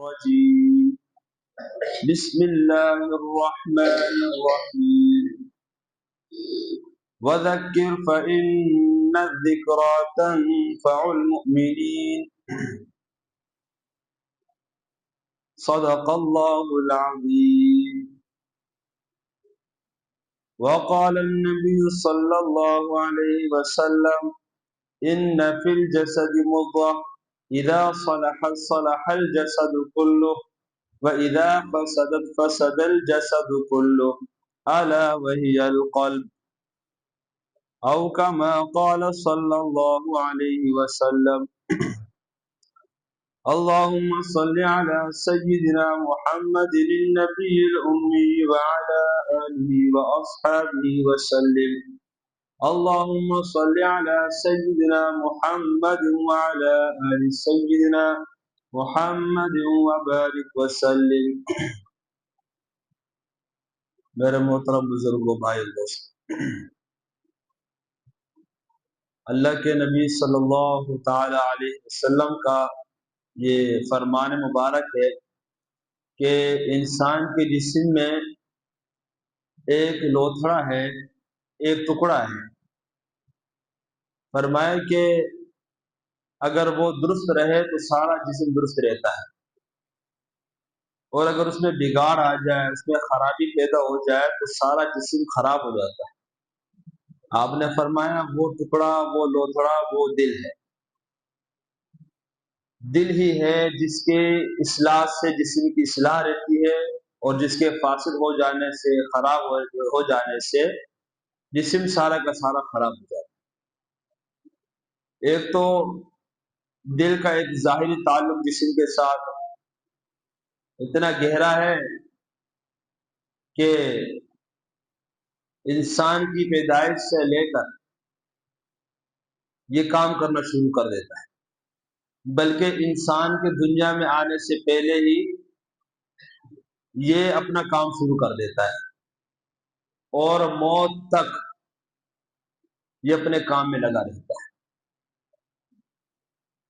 الرجيم بسم الله الرحمن الرحيم وذكر فإن الذكرى تنفع المؤمنين صدق الله العظيم وقال النبي صلى الله عليه وسلم إن في الجسد مضغة إذا صلحت صلح الجسد كله وَإِذَا فَسَدَتْ فَسَدَ الْجَسَدُ كُلُّهُ أَلَا وَهِيَ الْقَلْبُ أو كما قال صلى الله عليه وسلم اللهم صل على سيدنا محمد النبي الأمي وعلى آله وأصحابه وسلم اللهم صل على سيدنا محمد وعلى آل سيدنا محمد وبارك وسلم. میرے محترم بزرگوں بھائی دوست، اللہ کے نبی صلی اللہ تعالی علیہ وسلم کا یہ فرمان مبارک ہے کہ انسان کے جسم میں ایک لوتھڑا ہے، ایک ٹکڑا ہے. فرمائے کہ اگر وہ درست رہے تو سارا جسم درست رہتا ہے، اور اگر اس میں بگاڑ آ جائے، اس میں خرابی پیدا ہو جائے تو سارا جسم خراب ہو جاتا ہے. آپ نے فرمایا وہ ٹکڑا، وہ لوتھڑا، وہ دل ہے. دل ہی ہے جس کے اصلاح سے جسم کی اصلاح رہتی ہے، اور جس کے فاسد ہو جانے سے، خراب ہو جانے سے جسم سارا کا سارا خراب ہو جاتا ہے. ایک تو دل کا ایک ظاہری تعلق جسم کے ساتھ اتنا گہرا ہے کہ انسان کی پیدائش سے لے کر یہ کام کرنا شروع کر دیتا ہے، بلکہ انسان کے دنیا میں آنے سے پہلے ہی یہ اپنا کام شروع کر دیتا ہے، اور موت تک یہ اپنے کام میں لگا رہتا ہے.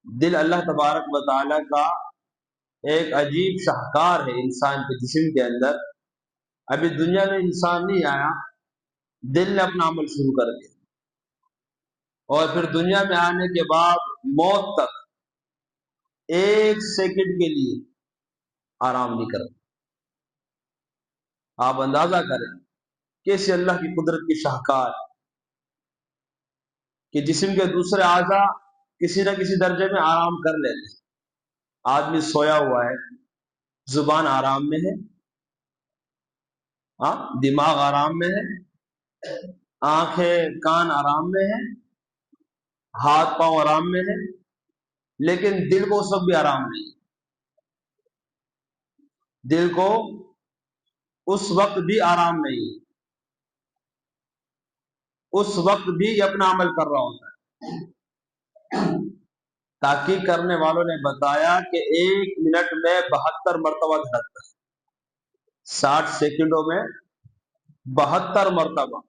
دل اللہ تبارک و تعالی کا ایک عجیب شاہکار ہے انسان کے جسم کے اندر. ابھی دنیا میں انسان نہیں آیا، دل نے اپنا عمل شروع کر دیا، اور پھر دنیا میں آنے کے بعد موت تک ایک سیکنڈ کے لیے آرام نہیں کرتا. آپ اندازہ کریں کیسے اللہ کی قدرت کی شاہکار کہ جسم کے دوسرے اعضاء کسی نہ کسی درجے میں آرام کر لیتے ہیں. آدمی سویا ہوا ہے، زبان آرام میں ہے، دماغ آرام میں ہے، آنکھیں کان آرام میں ہے، ہاتھ پاؤں آرام میں ہے، لیکن دل کو اس وقت بھی آرام نہیں. دل کو اس وقت بھی آرام نہیں، اس وقت بھی یہ اپنا عمل کر رہا ہوتا ہے. تحقیق کرنے والوں نے بتایا کہ 1 منٹ میں 72 مرتبہ دھڑکتا ہے. 60 سیکنڈوں میں 72 مرتبہ.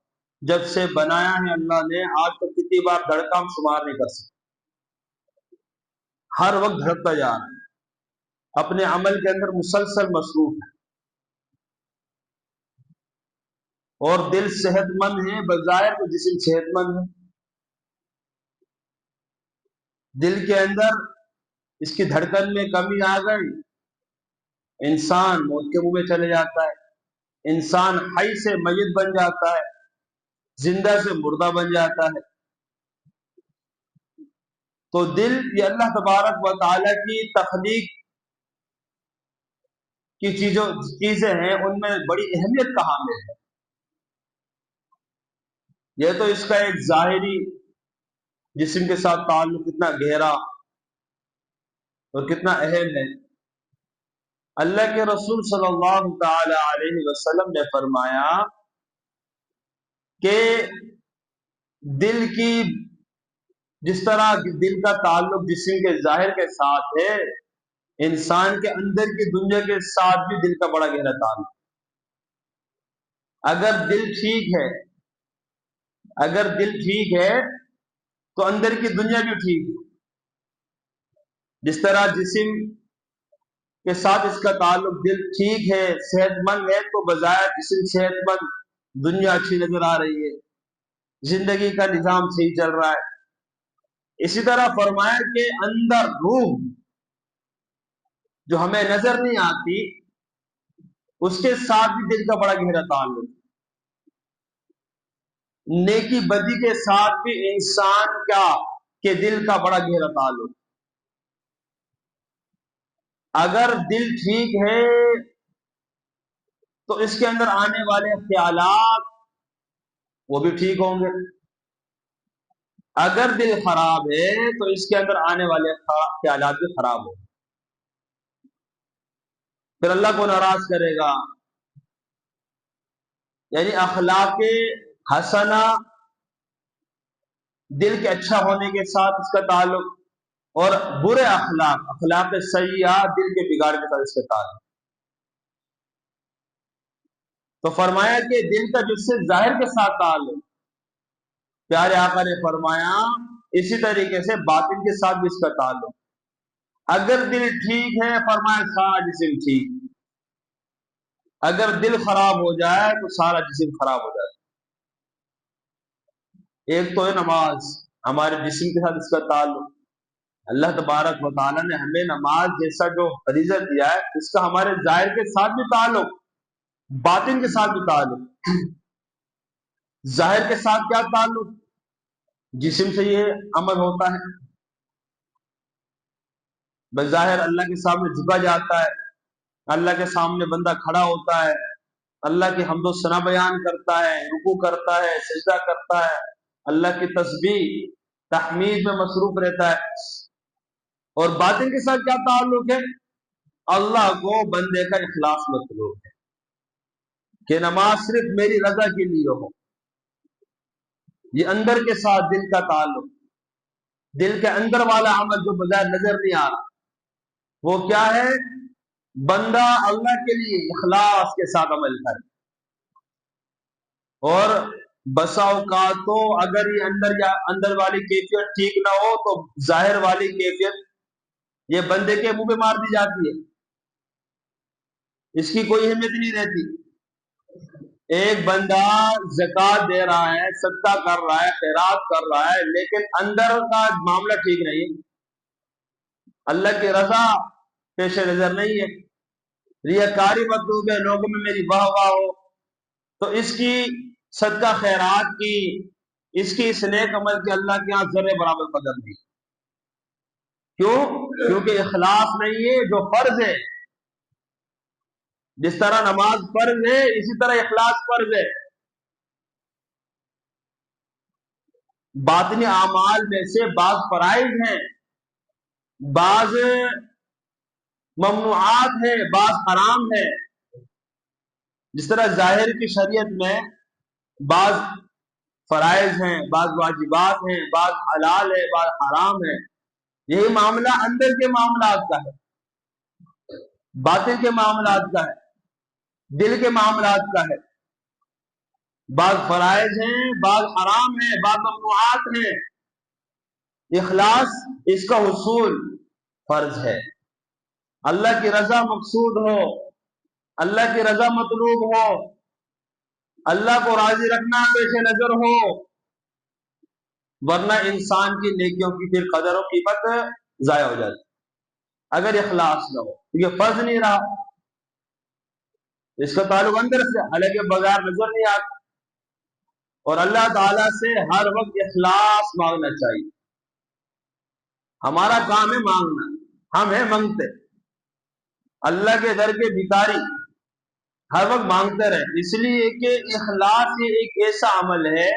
جب سے بنایا ہے اللہ نے آج تک کتنی بار دھڑکا ہم شمار نہیں کر سکتے. ہر وقت دھڑکتا جا رہا ہے، اپنے عمل کے اندر مسلسل مصروف ہے. اور دل صحت مند ہے، بظاہر تو جسم صحت مند ہے. دل کے اندر اس کی دھڑکن میں کمی آ گئی، انسان موت کے منہ میں چلے جاتا ہے، انسان حی سے میت بن جاتا ہے، زندہ سے مردہ بن جاتا ہے. تو دل یہ اللہ تبارک و تعالی کی تخلیق کی چیزیں ہیں، ان میں بڑی اہمیت کا حامل ہے. یہ تو اس کا ایک ظاہری جسم کے ساتھ تعلق کتنا گہرا اور کتنا اہم ہے. اللہ کے رسول صلی اللہ تعالی علیہ وسلم نے فرمایا کہ دل کی جس طرح دل کا تعلق جسم کے ظاہر کے ساتھ ہے، انسان کے اندر کی دنیا کے ساتھ بھی دل کا بڑا گہرا تعلق. اگر دل ٹھیک ہے تو اندر کی دنیا بھی ٹھیک ہے. جس طرح جسم کے ساتھ اس کا تعلق، دل ٹھیک ہے، صحت مند ہے، تو بظاہر جسم صحت مند، دنیا اچھی نظر آ رہی ہے، زندگی کا نظام صحیح چل رہا ہے۔ اسی طرح فرمایا کہ اندر روح جو ہمیں نظر نہیں آتی، اس کے ساتھ بھی دل کا بڑا گہرا تعلق ہے۔ نیکی بدی کے ساتھ بھی انسان کا کہ دل کا بڑا گہرا تعلق۔ اگر دل ٹھیک ہے تو اس کے اندر آنے والے خیالات وہ بھی ٹھیک ہوں گے، اگر دل خراب ہے تو اس کے اندر آنے والے خیالات بھی خراب ہوں گے، پھر اللہ کو ناراض کرے گا۔ یعنی اخلاق حسنہ دل کے اچھا ہونے کے ساتھ اس کا تعلق، اور برے اخلاق، اخلاق سیئہ دل کے بگاڑ کے ساتھ اس کا تعلق۔ تو فرمایا کہ دل کا جس سے ظاہر کے ساتھ تعلق، پیارے آقا نے فرمایا اسی طریقے سے باطن کے ساتھ بھی اس کا تعلق۔ اگر دل ٹھیک ہے فرمایا سارا جسم ٹھیک، اگر دل خراب ہو جائے تو سارا جسم خراب ہو جائے۔ ایک تو ہے نماز، ہمارے جسم کے ساتھ اس کا تعلق۔ اللہ تبارک و تعالیٰ نے ہمیں نماز جیسا جو فریضہ دیا ہے، اس کا ہمارے ظاہر کے ساتھ بھی تعلق، باطن کے ساتھ بھی تعلق۔ ظاہر کے ساتھ کیا تعلق؟ جسم سے یہ عمل ہوتا ہے، بظاہر اللہ کے سامنے جھکا جاتا ہے، اللہ کے سامنے بندہ کھڑا ہوتا ہے، اللہ کی حمد و ثنا بیان کرتا ہے، رکوع کرتا ہے، سجدہ کرتا ہے، اللہ کی تسبیح تحمید میں مصروف رہتا ہے۔ اور باطن کے ساتھ کیا تعلق ہے؟ اللہ کو بندے کا اخلاص مطلوب ہے کہ نماز صرف میری رضا کے لیے ہو۔ یہ اندر کے ساتھ دل کا تعلق، دل کے اندر والا عمل جو بظاہر نظر نہیں آ رہا، وہ کیا ہے؟ بندہ اللہ کے لیے اخلاص کے ساتھ عمل کرے۔ اور بسا اوقات تو اگر یہ اندر والی کیفیت ٹھیک نہ ہو تو ظاہر والی کیفیت یہ بندے کے منہ پہ مار دی جاتی ہے، اس کی کوئی اہمیت نہیں رہتی۔ ایک بندہ زکوٰۃ دے رہا ہے، صدقہ کر رہا ہے، خیرات کر رہا ہے، لیکن اندر کا معاملہ ٹھیک نہیں، اللہ کی رضا پیش نظر نہیں ہے، ریاکاری مطلوب ہے، لوگوں میں میری واہ واہ ہو، تو اس کی صدقہ خیرات کی، اس کی اس نیک عمل کی اللہ کے ہاں ذرے برابر قدر نہیں۔ کیوں؟ کیونکہ اخلاص نہیں ہے جو فرض ہے۔ جس طرح نماز فرض ہے اسی طرح اخلاص فرض ہے۔ باطنی اعمال میں سے بعض فرائض ہیں، بعض ممنوعات ہیں، بعض حرام ہیں۔ جس طرح ظاہر کی شریعت میں بعض فرائض ہیں، بعض واجبات ہیں، بعض حلال ہے، بعض حرام ہے، یہی معاملہ اندر کے معاملات کا ہے، باطن کے معاملات کا ہے، دل کے معاملات کا ہے۔ بعض فرائض ہیں، بعض حرام ہیں، بعض ممنوعات ہیں۔ اخلاص اس کا حصول فرض ہے۔ اللہ کی رضا مقصود ہو، اللہ کی رضا مطلوب ہو، اللہ کو راضی رکھنا پیش نظر ہو، ورنہ انسان کی نیکیوں کی پھر قدر و قیمت ضائع ہو جاتی اگر اخلاص نہ ہو۔ یہ فرض نہیں رہا، اس کا تعلق اندر سے، حالانکہ بغیر نظر نہیں آتا۔ اور اللہ تعالیٰ سے ہر وقت اخلاص مانگنا چاہیے۔ ہمارا کام ہے مانگنا، ہم ہیں منگتے، اللہ کے در کے بھکاری، ہر وقت مانگتے رہے، اس لیے کہ اخلاص یہ ایک ایسا عمل ہے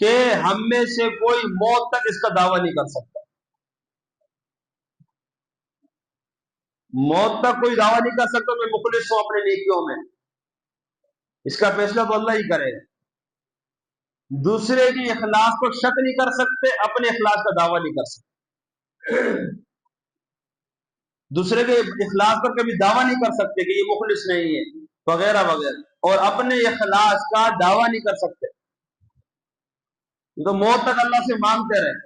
کہ ہم میں سے کوئی موت تک اس کا دعویٰ نہیں کر سکتا، موت تک کوئی دعویٰ نہیں کر سکتا میں مخلص ہوں اپنے نیکیوں میں، اس کا فیصلہ تو اللہ ہی کرے گا۔ دوسرے کی اخلاص کو شک نہیں کر سکتے، اپنے اخلاص کا دعویٰ نہیں کر سکتے، دوسرے کے اخلاص پر کبھی دعویٰ نہیں کر سکتے کہ یہ مخلص نہیں ہے وغیرہ وغیرہ، اور اپنے اخلاص کا دعویٰ نہیں کر سکتے، تو موت تک اللہ سے مانگتے رہے۔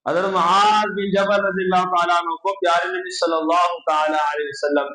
حضرت معاذ بن جبل رضی اللہ تعالیٰ عنہ کو پیارے نبی صلی اللہ تعالیٰ علیہ وسلم نے